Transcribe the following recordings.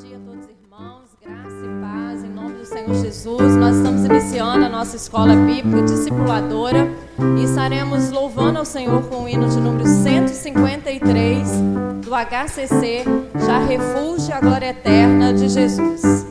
dia a todos os irmãos, graça e paz em nome do Senhor Jesus. Nós estamos iniciando a nossa escola bíblica discipuladora e estaremos louvando ao Senhor com o hino de número 153 do HCC, Já Refúgio a Glória Eterna de Jesus.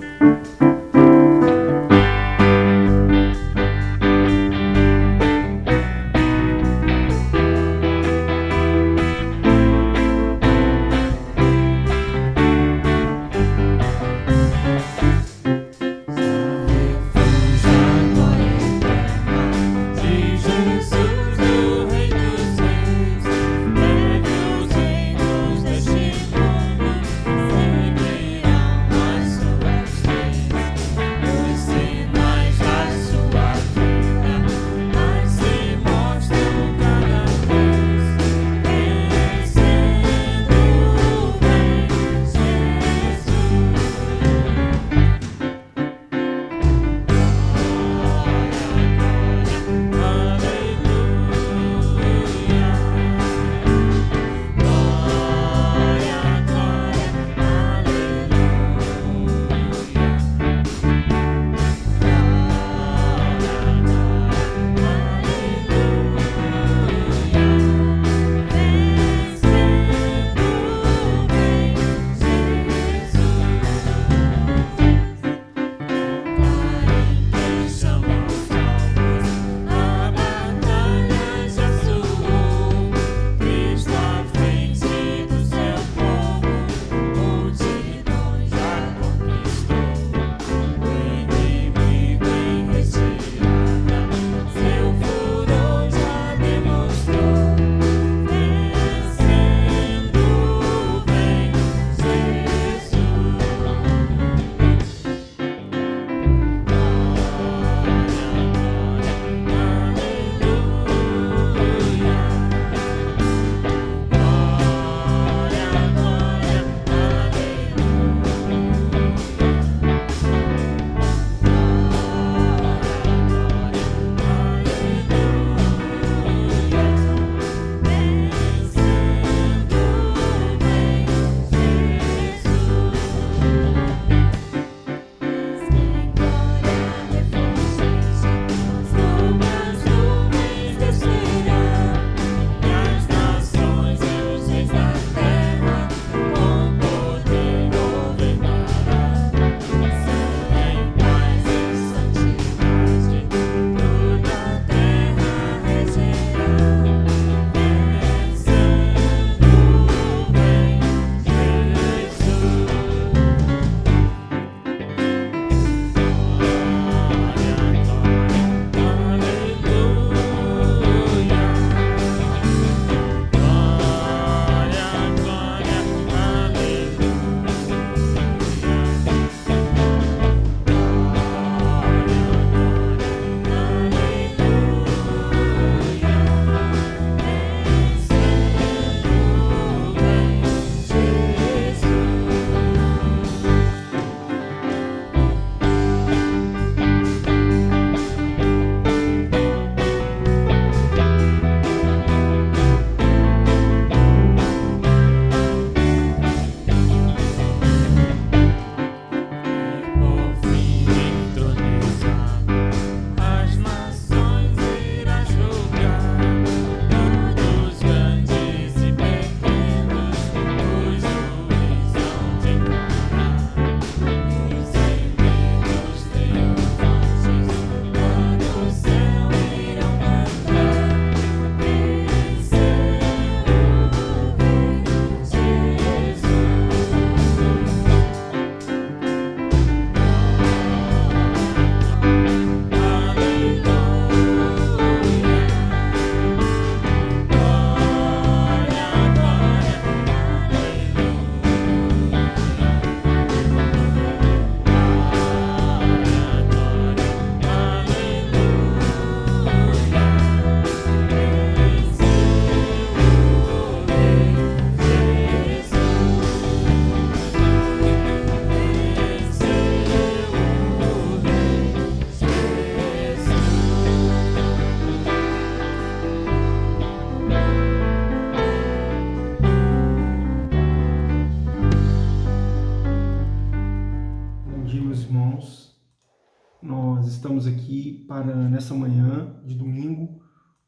para, nessa manhã de domingo,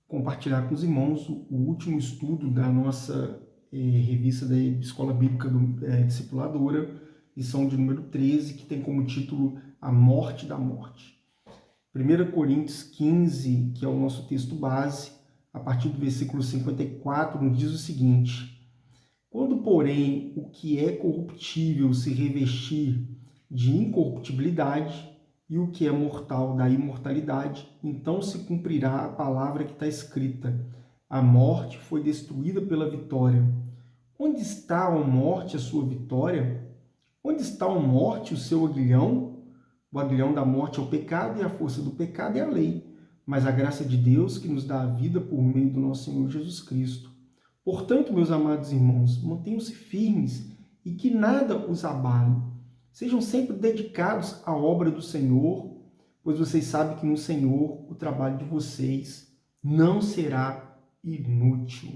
compartilhar com os irmãos o último estudo da nossa revista da Escola Bíblica Discipuladora, lição de número 13, que tem como título A Morte da Morte. 1 Coríntios 15, que é o nosso texto base, a partir do versículo 54, nos diz o seguinte: quando, porém, o que é corruptível se revestir de incorruptibilidade e o que é mortal da imortalidade, então se cumprirá a palavra que está escrita: a morte foi destruída pela vitória. Onde está, ó morte, a sua vitória? Onde está, ó morte, o seu aguilhão? O aguilhão da morte é o pecado e a força do pecado é a lei, mas a graça de Deus que nos dá a vida por meio do nosso Senhor Jesus Cristo. Portanto, meus amados irmãos, mantenham-se firmes e que nada os abale. Sejam sempre dedicados à obra do Senhor, pois vocês sabem que no Senhor o trabalho de vocês não será inútil.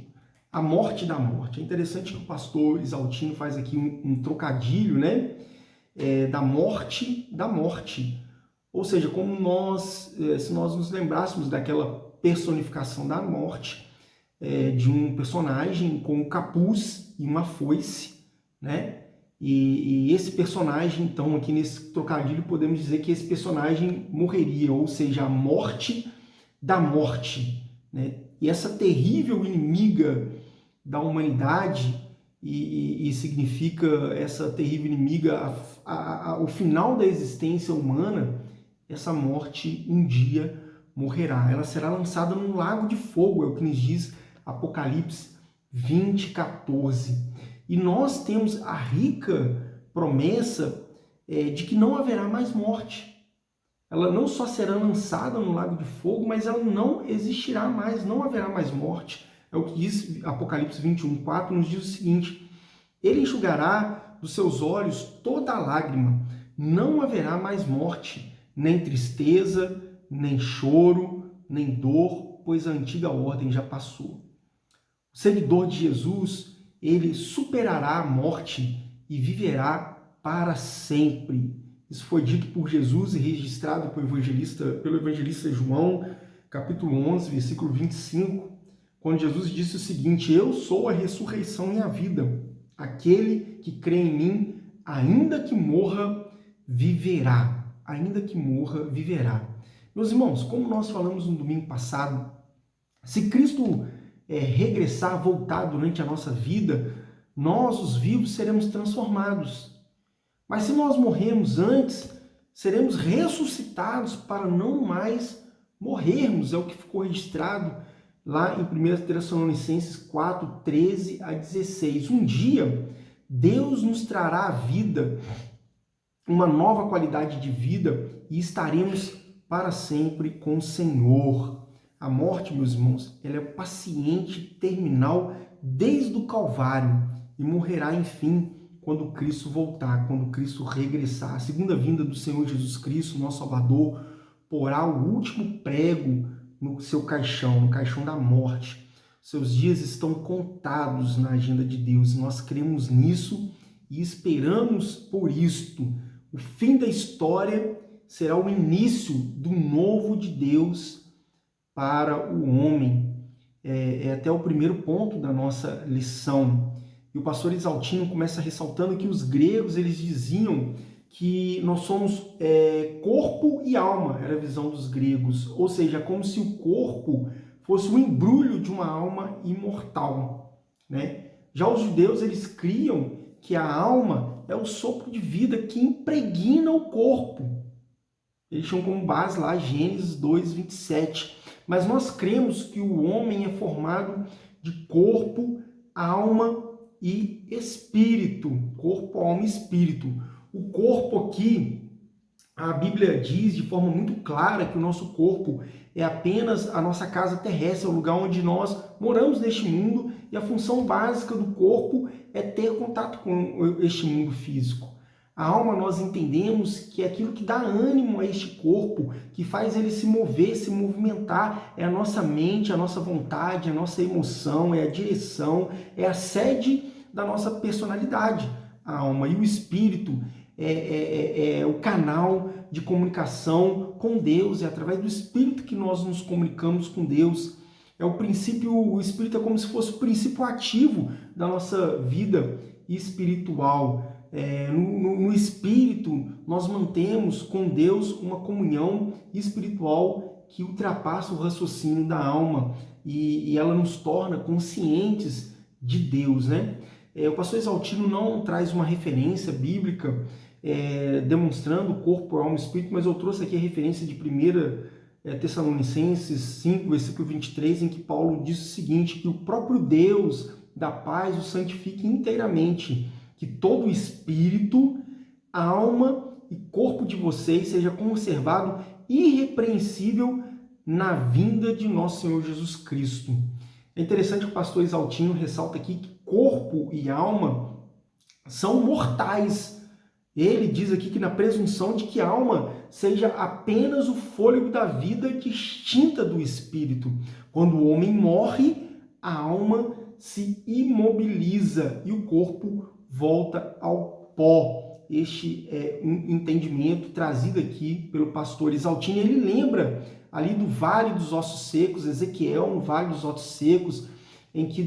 A morte da morte. É interessante que o pastor Isaltino faz aqui um trocadilho, né? Da morte. Ou seja, como se nós nos lembrássemos daquela personificação da morte, de um personagem com um capuz e uma foice, né? E esse personagem, então, aqui nesse trocadilho, podemos dizer que esse personagem morreria, ou seja, a morte da morte, né? E essa terrível inimiga da humanidade, e significa essa terrível inimiga o final da existência humana, essa morte um dia morrerá. Ela será lançada num lago de fogo, é o que nos diz Apocalipse 20:14. E nós temos a rica promessa de que não haverá mais morte. Ela não só será lançada no lago de fogo, mas ela não existirá mais, não haverá mais morte. É o que diz Apocalipse 21:4, nos diz o seguinte: ele enxugará dos seus olhos toda a lágrima, não haverá mais morte, nem tristeza, nem choro, nem dor, pois a antiga ordem já passou. O seguidor de Jesus, ele superará a morte e viverá para sempre. Isso foi dito por Jesus e registrado pelo evangelista João, capítulo 11, versículo 25, quando Jesus disse o seguinte: eu sou a ressurreição e a vida. Aquele que crê em mim, ainda que morra, viverá. Ainda que morra, viverá. Meus irmãos, como nós falamos no domingo passado, se Cristo regressar, voltar durante a nossa vida, nós, os vivos, seremos transformados. Mas se nós morrermos antes, seremos ressuscitados para não mais morrermos. É o que ficou registrado lá em 1 Tessalonicenses 4, 13 a 16. Um dia, Deus nos trará a vida, uma nova qualidade de vida, e estaremos para sempre com o Senhor. A morte, meus irmãos, ela é paciente, terminal, desde o Calvário, e morrerá, enfim, quando Cristo voltar, quando Cristo regressar. A segunda vinda do Senhor Jesus Cristo, nosso Salvador, porá o último prego no seu caixão, no caixão da morte. Seus dias estão contados na agenda de Deus. Nós cremos nisso e esperamos por isto. O fim da história será o início do novo de Deus para o homem. É até o primeiro ponto da nossa lição. E o pastor Isaltino começa ressaltando que os gregos, eles diziam que nós somos corpo e alma, era a visão dos gregos. Ou seja, como se o corpo fosse o embrulho de uma alma imortal, né? Já os judeus, eles criam que a alma é o sopro de vida que impregna o corpo. Eles tinham como base lá Gênesis 2:27. Mas nós cremos que o homem é formado de corpo, alma e espírito. Corpo, alma e espírito. O corpo aqui, a Bíblia diz de forma muito clara que o nosso corpo é apenas a nossa casa terrestre, é o lugar onde nós moramos neste mundo, e a função básica do corpo é ter contato com este mundo físico. A alma, nós entendemos que é aquilo que dá ânimo a este corpo, que faz ele se mover, se movimentar. É a nossa mente, a nossa vontade, a nossa emoção, é a direção, é a sede da nossa personalidade. A alma. E o espírito é o canal de comunicação com Deus, é através do Espírito que nós nos comunicamos com Deus. É o princípio, o Espírito é como se fosse o princípio ativo da nossa vida espiritual. No Espírito, nós mantemos com Deus uma comunhão espiritual que ultrapassa o raciocínio da alma e ela nos torna conscientes de Deus, né? O pastor Exaltino não traz uma referência bíblica demonstrando corpo, alma e espírito, mas eu trouxe aqui a referência de 1 Tessalonicenses 5, versículo 23, em que Paulo diz o seguinte, que o próprio Deus da paz o santifique inteiramente, que todo o espírito, alma e corpo de vocês seja conservado irrepreensível na vinda de nosso Senhor Jesus Cristo. É interessante que o pastor Exaltino ressalta aqui que corpo e alma são mortais. Ele diz aqui que na presunção de que a alma seja apenas o fôlego da vida distinta do espírito. Quando o homem morre, a alma se imobiliza e o corpo volta ao pó. Este é um entendimento trazido aqui pelo pastor Exaltino. Ele lembra ali do Vale dos Ossos Secos, Ezequiel no Vale dos Ossos Secos, em que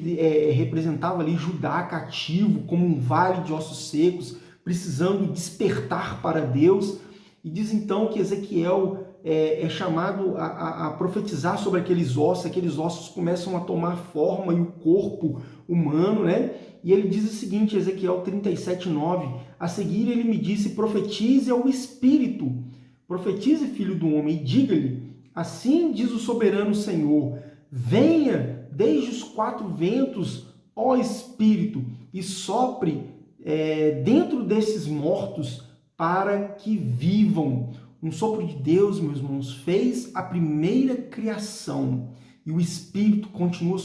representava ali Judá cativo como um vale de ossos secos, precisando despertar para Deus. E diz então que Ezequiel é chamado a profetizar sobre aqueles ossos começam a tomar forma e o corpo humano, né? E ele diz o seguinte, Ezequiel 37:9, a seguir ele me disse, profetize ao Espírito, profetize, filho do homem, e diga-lhe, assim diz o soberano Senhor, venha desde os 4 ventos, ó Espírito, e sopre dentro desses mortos para que vivam. Um sopro de Deus, meus irmãos, fez a primeira criação e o Espírito continua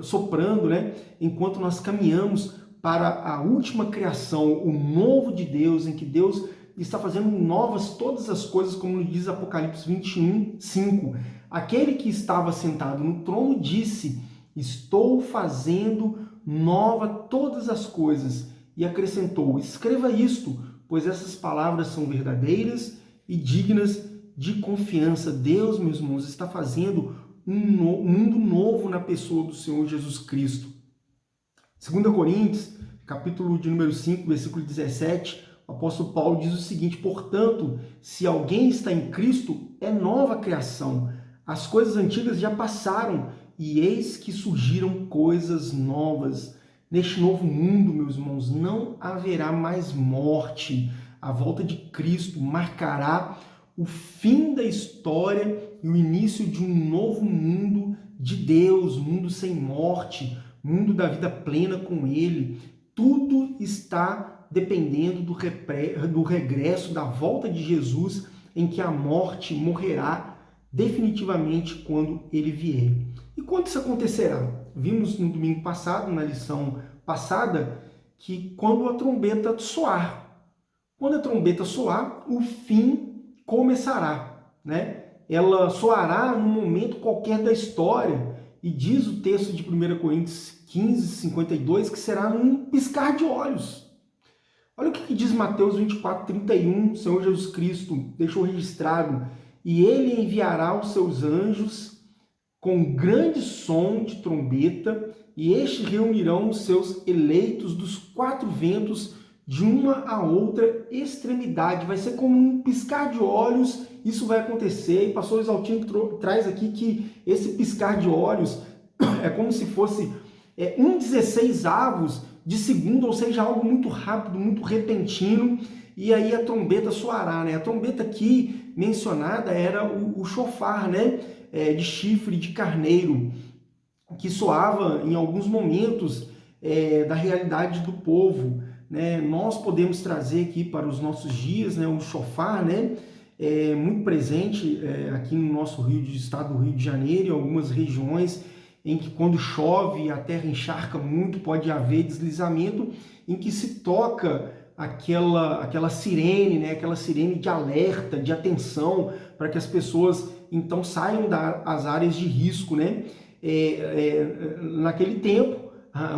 soprando, né? Enquanto nós caminhamos para a última criação, o novo de Deus, em que Deus está fazendo novas todas as coisas, como diz Apocalipse 21:5. Aquele que estava sentado no trono disse, estou fazendo nova todas as coisas. E acrescentou, escreva isto, pois essas palavras são verdadeiras e dignas de confiança. Deus, meus irmãos, está fazendo um mundo novo na pessoa do Senhor Jesus Cristo. 2 Coríntios, capítulo de número 5, versículo 17, o apóstolo Paulo diz o seguinte, portanto, se alguém está em Cristo, é nova criação. As coisas antigas já passaram e eis que surgiram coisas novas. Neste novo mundo, meus irmãos, não haverá mais morte. A volta de Cristo marcará o fim da história e o início de um novo mundo de Deus, mundo sem morte, mundo da vida plena com Ele. Tudo está dependendo do regresso, da volta de Jesus, em que a morte morrerá definitivamente quando Ele vier. E quando isso acontecerá? Vimos no domingo passado, na lição passada, que quando a trombeta soar. Quando a trombeta soar, o fim começará, né? Ela soará num momento qualquer da história. E diz o texto de 1 Coríntios 15:52 que será num piscar de olhos. Olha o que diz Mateus 24:31, o Senhor Jesus Cristo deixou registrado. E ele enviará os seus anjos com grande som de trombeta, e estes reunirão os seus eleitos dos 4 ventos de uma a outra extremidade. Vai ser como um piscar de olhos, isso vai acontecer. E o pastor Exaltino traz aqui que esse piscar de olhos é como se fosse 1/16 avos de segundo, ou seja, algo muito rápido, muito repentino, e aí a trombeta soará, né? A trombeta aqui mencionada era o chofar, né? De chifre de carneiro, que soava em alguns momentos da realidade do povo, né? Nós podemos trazer aqui para os nossos dias, né, o chofar, né? Muito presente aqui no nosso estado do Rio de Janeiro, em algumas regiões em que quando chove a terra encharca muito, pode haver deslizamento, em que se toca aquela sirene, né? Aquela sirene de alerta, de atenção, para que as pessoas então saiam das áreas de risco, né? Naquele tempo,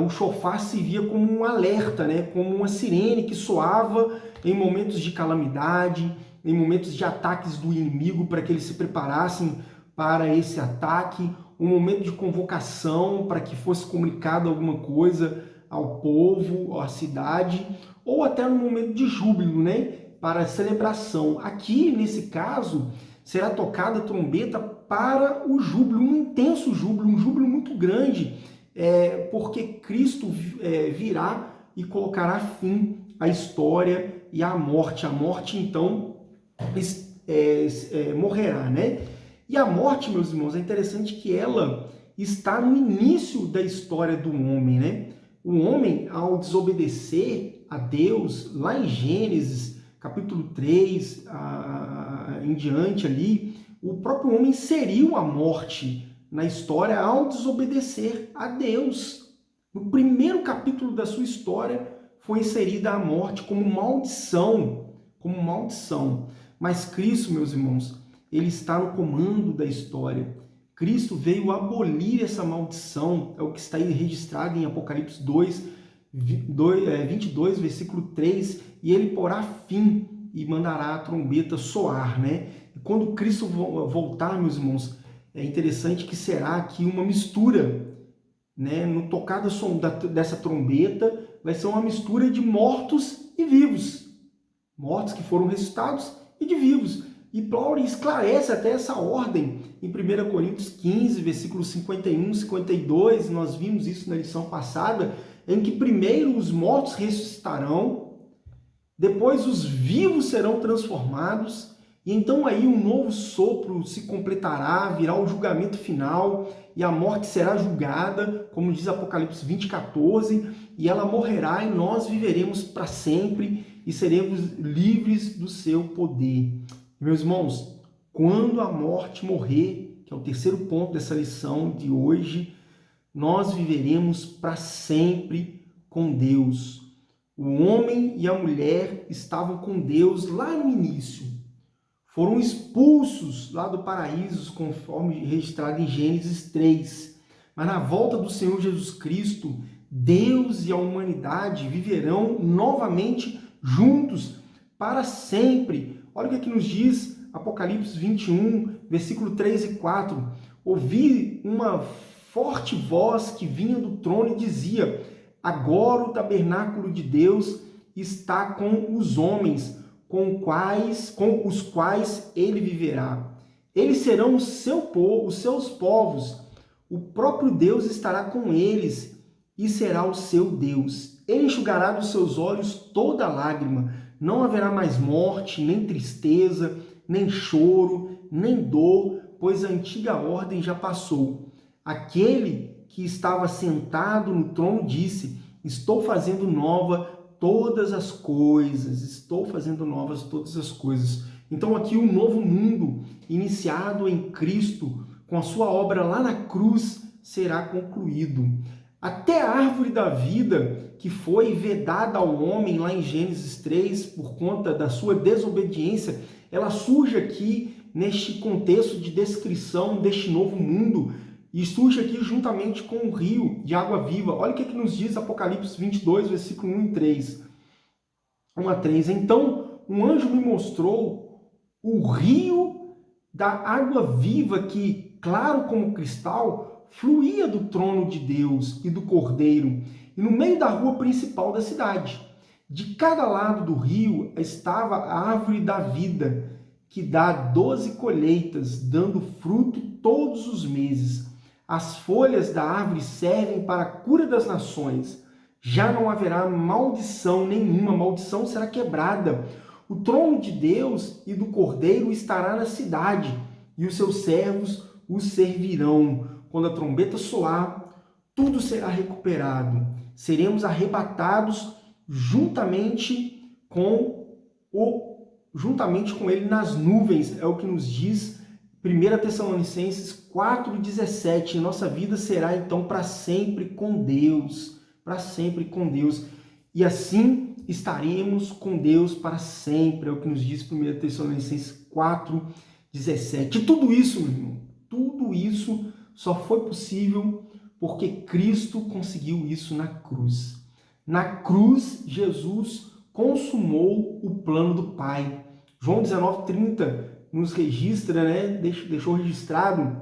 o chofar se via como um alerta, né? Como uma sirene que soava em momentos de calamidade, em momentos de ataques do inimigo, para que eles se preparassem para esse ataque, um momento de convocação para que fosse comunicado alguma coisa ao povo, à cidade, ou até no momento de júbilo, né? Para celebração. Aqui, nesse caso, será tocada a trombeta para o júbilo, um intenso júbilo, um júbilo muito grande, porque Cristo virá e colocará fim à história e à morte. A morte, então, morrerá, né? E a morte, meus irmãos, é interessante que ela está no início da história do homem, né? O homem, ao desobedecer a Deus, lá em Gênesis, capítulo 3, em diante ali, o próprio homem inseriu a morte na história ao desobedecer a Deus. No primeiro capítulo da sua história foi inserida a morte como maldição, Mas Cristo, meus irmãos, ele está no comando da história. Cristo veio abolir essa maldição, é o que está aí registrado em Apocalipse 22, versículo 3, e ele porá fim e mandará a trombeta soar, né? E quando Cristo voltar, meus irmãos, é interessante que será aqui uma mistura, né? No tocar do som dessa trombeta, vai ser uma mistura de mortos e vivos. Mortos que foram ressuscitados e de vivos. E Paulo esclarece até essa ordem em 1 Coríntios 15, versículos 51, 52, nós vimos isso na lição passada, em que primeiro os mortos ressuscitarão, depois os vivos serão transformados, e então aí um novo sopro se completará, virá o julgamento final, e a morte será julgada, como diz Apocalipse 20, 14, e ela morrerá e nós viveremos para sempre e seremos livres do seu poder. Meus irmãos, quando a morte morrer, que é o terceiro ponto dessa lição de hoje, nós viveremos para sempre com Deus. O homem e a mulher estavam com Deus lá no início. Foram expulsos lá do paraíso, conforme registrado em Gênesis 3. Mas na volta do Senhor Jesus Cristo, Deus e a humanidade viverão novamente juntos para sempre. Olha o que aqui nos diz Apocalipse 21, versículo 3 e 4. Ouvi uma forte voz que vinha do trono e dizia: agora o tabernáculo de Deus está com os homens, com os quais ele viverá. Eles serão os seus povos. O próprio Deus estará com eles e será o seu Deus. Ele enxugará dos seus olhos toda lágrima. Não haverá mais morte, nem tristeza, nem choro, nem dor, pois a antiga ordem já passou. Aquele que estava sentado no trono disse: estou fazendo novas todas as coisas. Então aqui o novo mundo, iniciado em Cristo, com a sua obra lá na cruz, será concluído. Até a árvore da vida, que foi vedada ao homem lá em Gênesis 3, por conta da sua desobediência, ela surge aqui neste contexto de descrição deste novo mundo, e surge aqui juntamente com o rio de água viva. Olha o que nos diz Apocalipse 22, versículo 1 e 3. 1 a 3. Então, um anjo me mostrou o rio da água viva que, claro como cristal, fluía do trono de Deus e do Cordeiro, e no meio da rua principal da cidade. De cada lado do rio estava a árvore da vida, que dá 12 colheitas, dando fruto todos os meses. As folhas da árvore servem para a cura das nações. Já não haverá maldição nenhuma, a maldição será quebrada. O trono de Deus e do Cordeiro estará na cidade, e os seus servos os servirão. Quando a trombeta soar, tudo será recuperado. Seremos arrebatados juntamente com ele nas nuvens. É o que nos diz 1 Tessalonicenses 4,17. Nossa vida será então para sempre com Deus. Para sempre com Deus. E assim estaremos com Deus para sempre. É o que nos diz 1 Tessalonicenses 4,17. E tudo isso, meu irmão, tudo isso só foi possível porque Cristo conseguiu isso na cruz. Na cruz, Jesus consumou o plano do Pai. João 19:30 nos registra, né, deixou registrado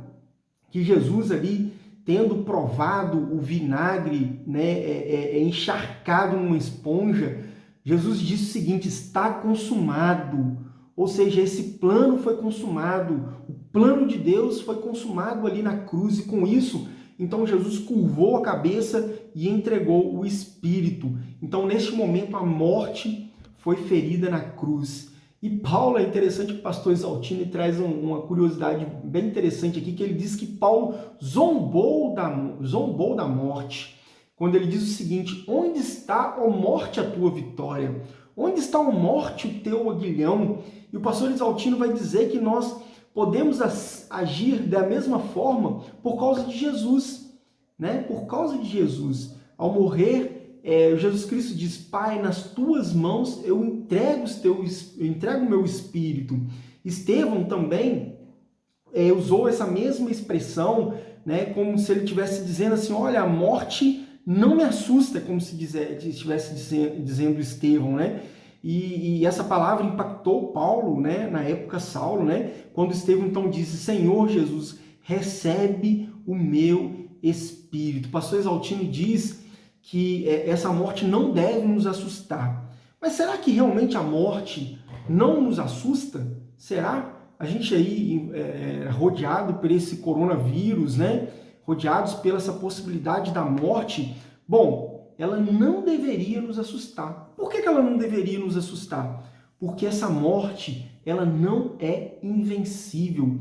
que Jesus ali, tendo provado o vinagre, né, encharcado numa esponja, Jesus disse o seguinte: está consumado. Ou seja, esse plano foi consumado, o plano de Deus foi consumado ali na cruz, e com isso, então Jesus curvou a cabeça e entregou o Espírito. Então, neste momento, a morte foi ferida na cruz. E Paulo, é interessante que o pastor Exaltino traz uma curiosidade bem interessante aqui, que ele diz que Paulo zombou da morte, quando ele diz o seguinte: onde está, ó morte, a tua vitória? Onde está, ó morte, o teu aguilhão? E o pastor Exaltino vai dizer que nós podemos agir da mesma forma por causa de Jesus, né? Por causa de Jesus. Ao morrer, Jesus Cristo diz: Pai, nas tuas mãos eu entrego o meu espírito. Estevão também usou essa mesma expressão, né? Como se ele estivesse dizendo assim: olha, a morte não me assusta, como se estivesse dizendo Estevão, né? E essa palavra impactou Paulo, né? Na época Saulo, né? Quando Estevão então disse: Senhor Jesus, recebe o meu espírito. O pastor Exaltino diz que essa morte não deve nos assustar. Mas será que realmente a morte não nos assusta? Será? A gente aí rodeado por esse coronavírus, né? Rodeados pela essa possibilidade da morte, bom, ela não deveria nos assustar. Por que ela não deveria nos assustar? Porque essa morte, ela não é invencível.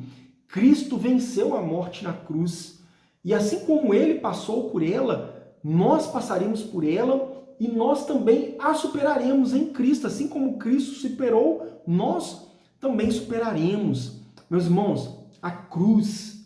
Cristo venceu a morte na cruz. E assim como ele passou por ela, nós passaremos por ela e nós também a superaremos em Cristo. Assim como Cristo superou, nós também superaremos. Meus irmãos, a cruz,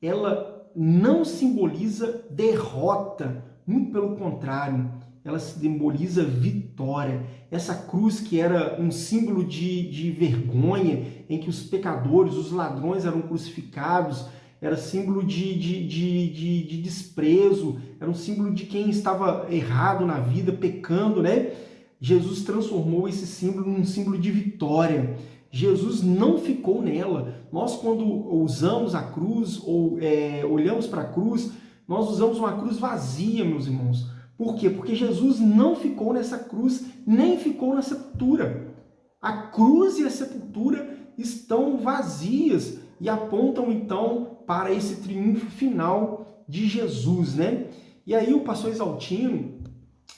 ela não simboliza derrota, muito pelo contrário, ela simboliza vitória. Essa cruz que era um símbolo de vergonha, em que os pecadores, os ladrões eram crucificados, era símbolo de desprezo, era um símbolo de quem estava errado na vida, pecando, né? Jesus transformou esse símbolo num símbolo de vitória. Jesus não ficou nela. Nós, quando usamos a cruz ou olhamos para a cruz, nós usamos uma cruz vazia, meus irmãos. Por quê? Porque Jesus não ficou nessa cruz, nem ficou na sepultura. A cruz e a sepultura estão vazias e apontam então para esse triunfo final de Jesus, né? E aí o pastor Exaltino,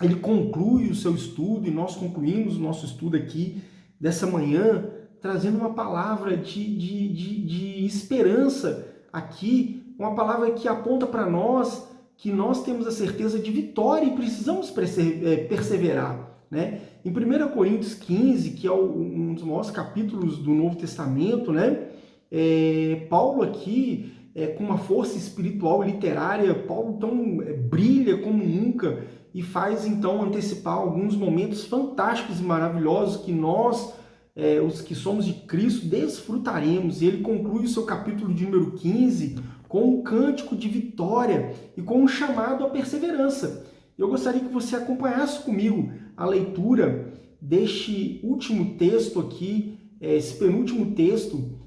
ele conclui o seu estudo, e nós concluímos o nosso estudo aqui dessa manhã, trazendo uma palavra de esperança aqui, uma palavra que aponta para nós que nós temos a certeza de vitória e precisamos perseverar, né? Em 1 Coríntios 15, que é um dos maiores capítulos do Novo Testamento, né? Paulo aqui, com uma força espiritual e literária, Paulo então brilha como nunca e faz então antecipar alguns momentos fantásticos e maravilhosos que nós, os que somos de Cristo, desfrutaremos. E ele conclui o seu capítulo de número 15 com um cântico de vitória e com um chamado à perseverança. Eu gostaria que você acompanhasse comigo a leitura deste último texto aqui, esse penúltimo texto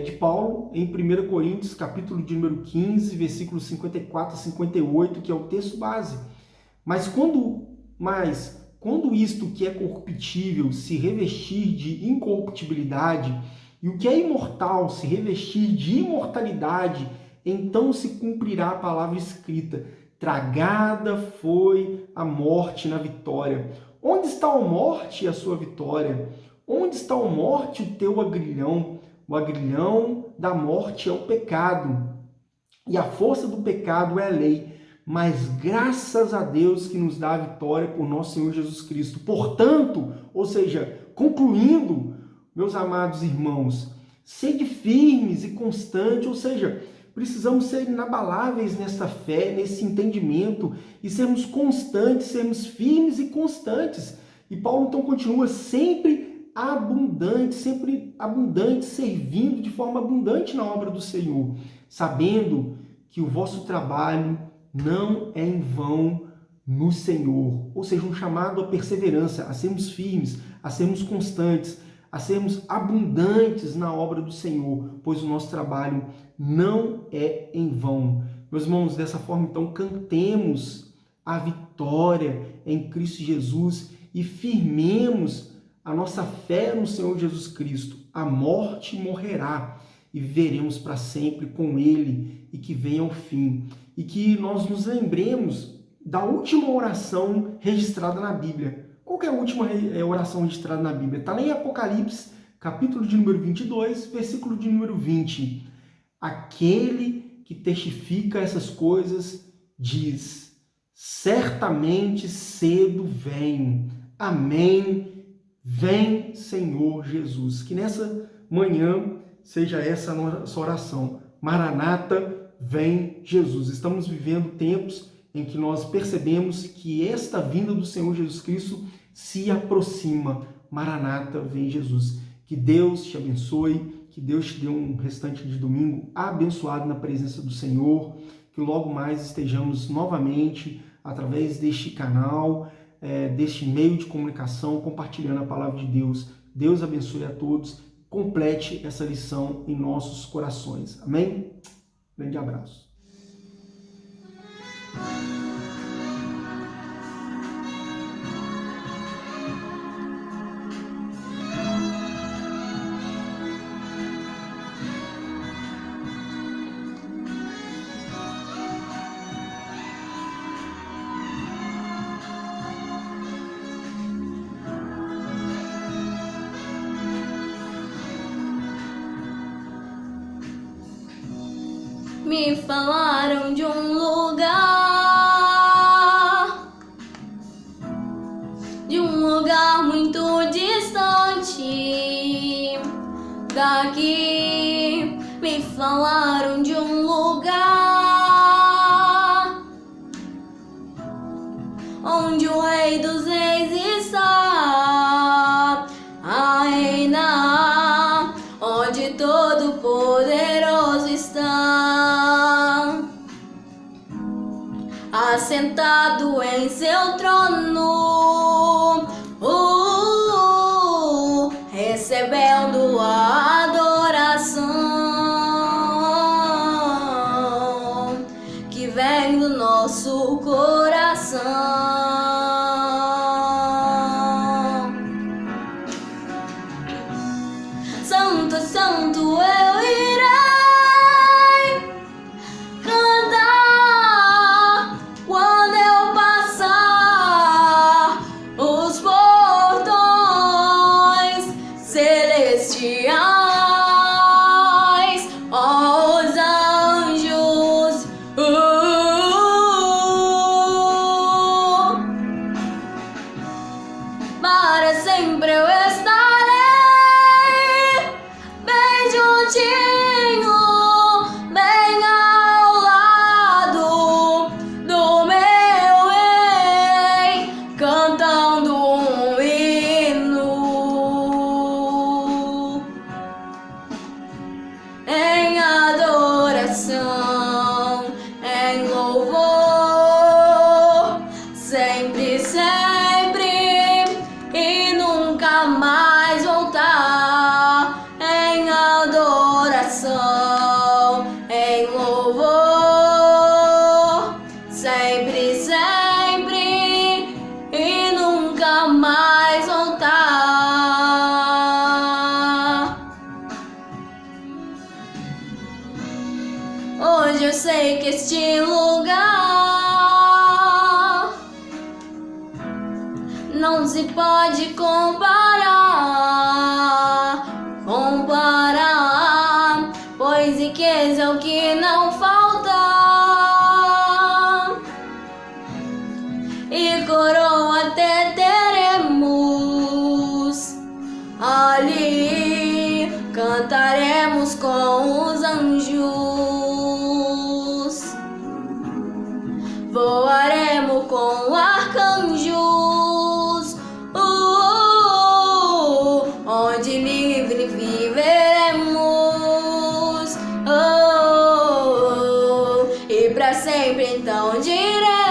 de Paulo em 1 Coríntios, capítulo de número 15, versículos 54 a 58, que é o texto base. Mas quando isto que é corruptível se revestir de incorruptibilidade, e o que é imortal se revestir de imortalidade, então se cumprirá a palavra escrita: tragada foi a morte na vitória. Onde está a morte e a sua vitória? Onde está a morte o teu agrilhão? O agrilhão da morte é o pecado, e a força do pecado é a lei. Mas graças a Deus que nos dá a vitória por nosso Senhor Jesus Cristo. Portanto, ou seja, concluindo, meus amados irmãos, sede firmes e constantes, ou seja, precisamos ser inabaláveis nessa fé, nesse entendimento, e sermos constantes, sermos firmes e constantes. E Paulo então continua sempre abundante, servindo de forma abundante na obra do Senhor, sabendo que o vosso trabalho não é em vão no Senhor. Ou seja, um chamado à perseverança, a sermos firmes, a sermos constantes, a sermos abundantes na obra do Senhor, pois o nosso trabalho não é em vão. Meus irmãos, dessa forma, então, cantemos a vitória em Cristo Jesus e firmemos a nossa fé no Senhor Jesus Cristo. A morte morrerá e viveremos para sempre com Ele e que venha ao fim. E que nós nos lembremos da última oração registrada na Bíblia. Qual que é a última oração registrada na Bíblia? Está lá em Apocalipse, capítulo de número 22, versículo de número 20. Aquele que testifica essas coisas diz: certamente cedo vem. Amém. Vem, Senhor Jesus. Que nessa manhã seja essa a nossa oração. Maranata, vem Jesus. Estamos vivendo tempos em que nós percebemos que esta vinda do Senhor Jesus Cristo se aproxima. Maranata, vem Jesus. Que Deus te abençoe, que Deus te dê um restante de domingo abençoado na presença do Senhor, que logo mais estejamos novamente através deste canal, deste meio de comunicação, compartilhando a palavra de Deus. Deus abençoe a todos, complete essa lição em nossos corações. Amém? Grande abraço. Me falaram de um lugar muito distante daqui. Me falaram de um lugar onde o Rei dos Reis está a reinar, onde Todo-Poderoso está assentado em seu trono, recebendo a adoração que vem do nosso coração. Santo, santo, eu irei cantar quando eu passar os portões celestiais, os anjos, para sempre eu estarei bem juntinho, bem ao lado do meu Rei, cantando um hino em adoração, em louvor, sempre, sempre, e nunca mais voltar, em adoração, em louvor, sempre, sempre, e nunca mais voltar. Hoje eu sei que este lugar não se pode comparar, pois riqueza é o que não falta, e coroa até teremos ali, cantaremos com os anjos, voaremos com arcanjos, onde livre viveremos, e para sempre então diremos.